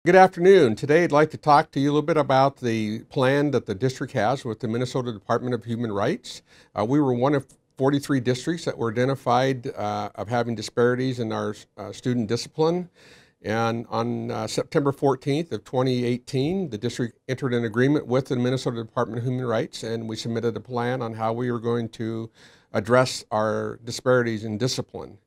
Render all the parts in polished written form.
Good afternoon. Today I'd like to talk to you a little bit about the plan that the district has with the Minnesota Department of Human Rights. We were one of 43 districts that were identified of having disparities in our student discipline. And on September 14th of 2018, the district entered an agreement with the Minnesota Department of Human Rights, and we submitted a plan on how we were going to address our disparities in discipline.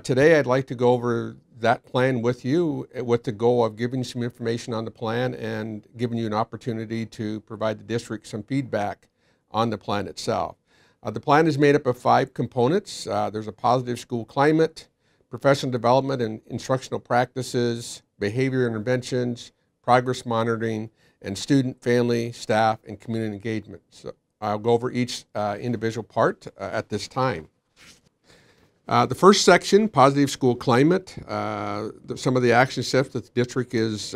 Today I'd like to go over that plan with you with the goal of giving you some information on the plan and giving you an opportunity to provide the district some feedback on the plan itself. The plan is made up of 5 components. There's a positive school climate, professional development and instructional practices, behavior interventions, progress monitoring, and student, family, staff, and community engagement. So I'll go over each individual part at this time. The first section, positive school climate, some of the action steps that the district is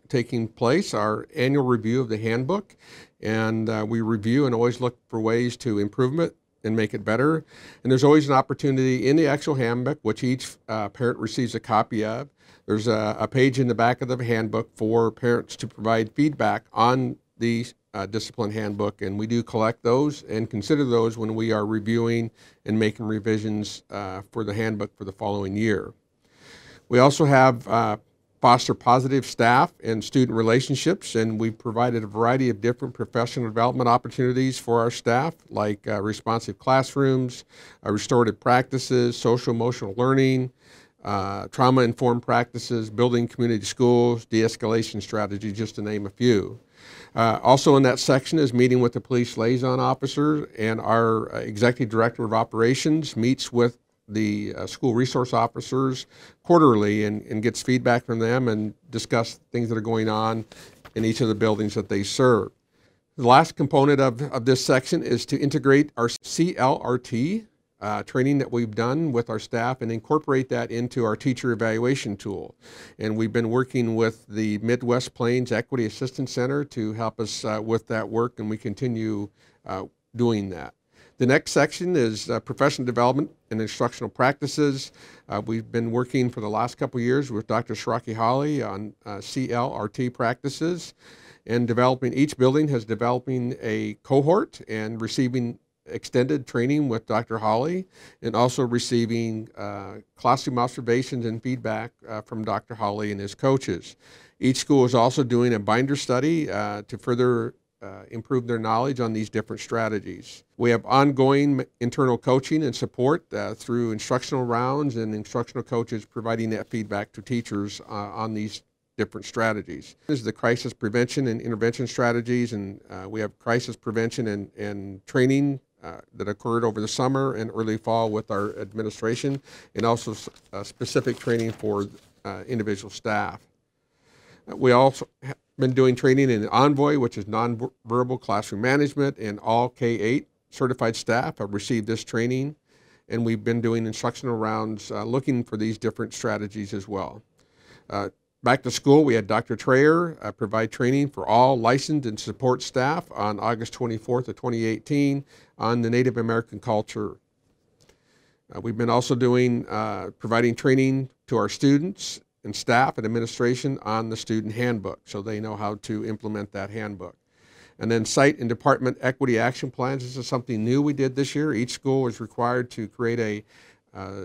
taking place, our annual review of the handbook, and we review and always look for ways to improve it and make it better. And there's always an opportunity in the actual handbook, which each parent receives a copy of. There's a page in the back of the handbook for parents to provide feedback on the discipline handbook, and we do collect those and consider those when we are reviewing and making revisions for the handbook for the following year. We also have foster positive staff and student relationships, and we've provided a variety of different professional development opportunities for our staff, like responsive classrooms, restorative practices, social emotional learning, trauma-informed practices, building community schools, de-escalation strategies, just to name a few. Also in that section is meeting with the police liaison officer, and our executive director of operations meets with the school resource officers quarterly and gets feedback from them and discuss things that are going on in each of the buildings that they serve. The last component of this section is to integrate our CLRT training that we've done with our staff and incorporate that into our teacher evaluation tool. And we've been working with the Midwest Plains Equity Assistance Center to help us with that work, and we continue doing that. The next section is professional development and instructional practices. We've been working for the last couple of years with Dr. Shraki Holly on CLRT practices, and each building has developing a cohort and receiving extended training with Dr. Holly, and also receiving classroom observations and feedback from Dr. Holly and his coaches. Each school is also doing a binder study to further improve their knowledge on these different strategies. We have ongoing internal coaching and support through instructional rounds and instructional coaches providing that feedback to teachers on these different strategies. This is the crisis prevention and intervention strategies, and we have crisis prevention and training that occurred over the summer and early fall with our administration, and also specific training for individual staff. We also have been doing training in Envoy, which is nonverbal classroom management, and all K-8 certified staff have received this training, and we've been doing instructional rounds looking for these different strategies as well. Back to school, we had Dr. Trayer provide training for all licensed and support staff on August 24th of 2018 on the Native American culture. We've been also doing, providing training to our students and staff and administration on the student handbook, so they know how to implement that handbook. And then site and department equity action plans. This is something new we did this year. Each school is required to create a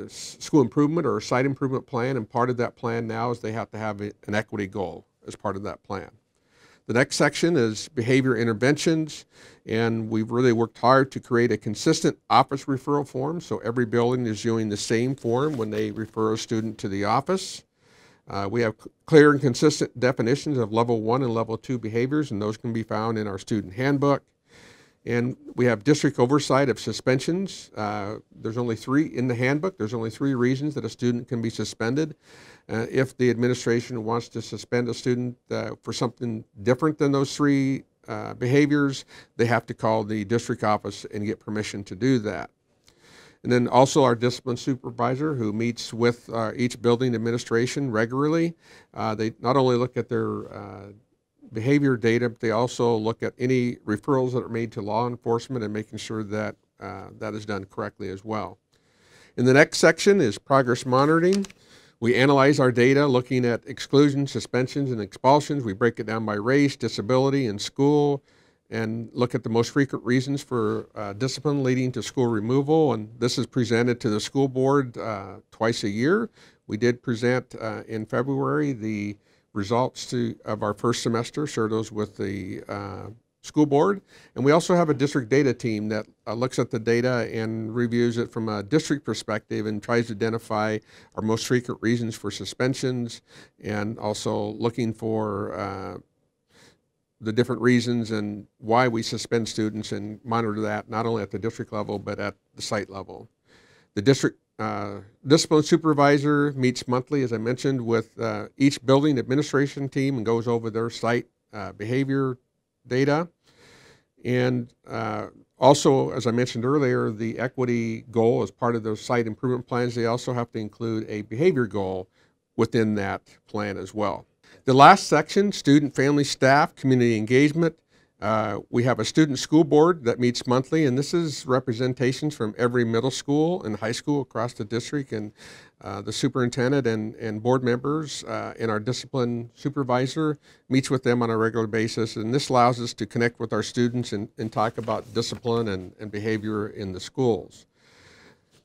school improvement or a site improvement plan, and part of that plan now is they have to have an equity goal as part of that plan. The next section is behavior interventions, and we've really worked hard to create a consistent office referral form, so every building is doing the same form when they refer a student to the office. We have clear and consistent definitions of level 1 and level 2 behaviors, and those can be found in our student handbook. And we have district oversight of suspensions. There's only 3 in the handbook. There's only 3 reasons that a student can be suspended. If the administration wants to suspend a student for something different than those 3 behaviors, they have to call the district office and get permission to do that. And then also our discipline supervisor, who meets with each building administration regularly. They not only look at their behavior data, but they also look at any referrals that are made to law enforcement and making sure that that is done correctly as well. In the next section is progress monitoring. We analyze our data looking at exclusions, suspensions, and expulsions. We break it down by race, disability, and school, and look at the most frequent reasons for discipline leading to school removal. And this is presented to the school board twice a year. We did present in February the results of our first semester, share those with the school board. And we also have a district data team that looks at the data and reviews it from a district perspective and tries to identify our most frequent reasons for suspensions, and also looking for the different reasons and why we suspend students, and monitor that not only at the district level but at the site level. The district discipline supervisor meets monthly, as I mentioned, with each building administration team and goes over their site behavior data. And also, as I mentioned earlier, the equity goal as part of those site improvement plans, they also have to include a behavior goal within that plan as well. The last section, student, family, staff, community engagement. We have a student school board that meets monthly, and this is representations from every middle school and high school across the district, and the superintendent and board members and our discipline supervisor meets with them on a regular basis, and this allows us to connect with our students and talk about discipline and behavior in the schools.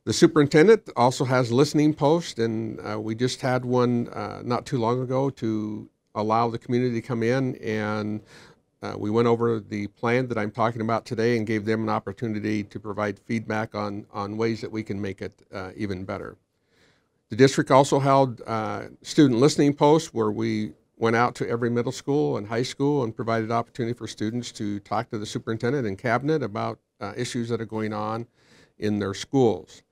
The superintendent also has listening posts, and we just had one not too long ago to allow the community to come in, and we went over the plan that I'm talking about today and gave them an opportunity to provide feedback on ways that we can make it even better. The district also held student listening posts where we went out to every middle school and high school and provided opportunity for students to talk to the superintendent and cabinet about issues that are going on in their schools.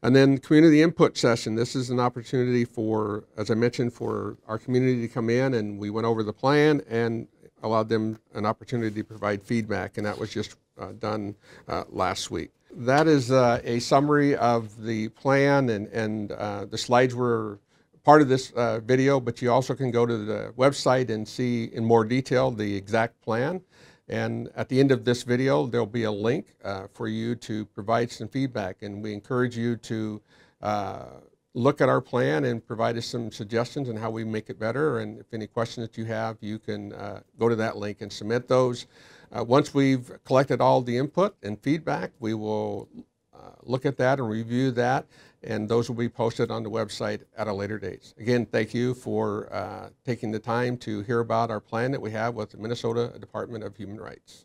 And then community input session. This is an opportunity for, as I mentioned, for our community to come in, and we went over the plan and allowed them an opportunity to provide feedback, and that was just done last week. That is a summary of the plan, and the slides were part of this video, but you also can go to the website and see in more detail the exact plan. And at the end of this video, there'll be a link for you to provide some feedback, and we encourage you to look at our plan and provide us some suggestions on how we make it better. And if any questions that you have, you can go to that link and submit those. Once we've collected all the input and feedback, we will look at that and review that, and those will be posted on the website at a later date. Again, thank you for taking the time to hear about our plan that we have with the Minnesota Department of Human Rights.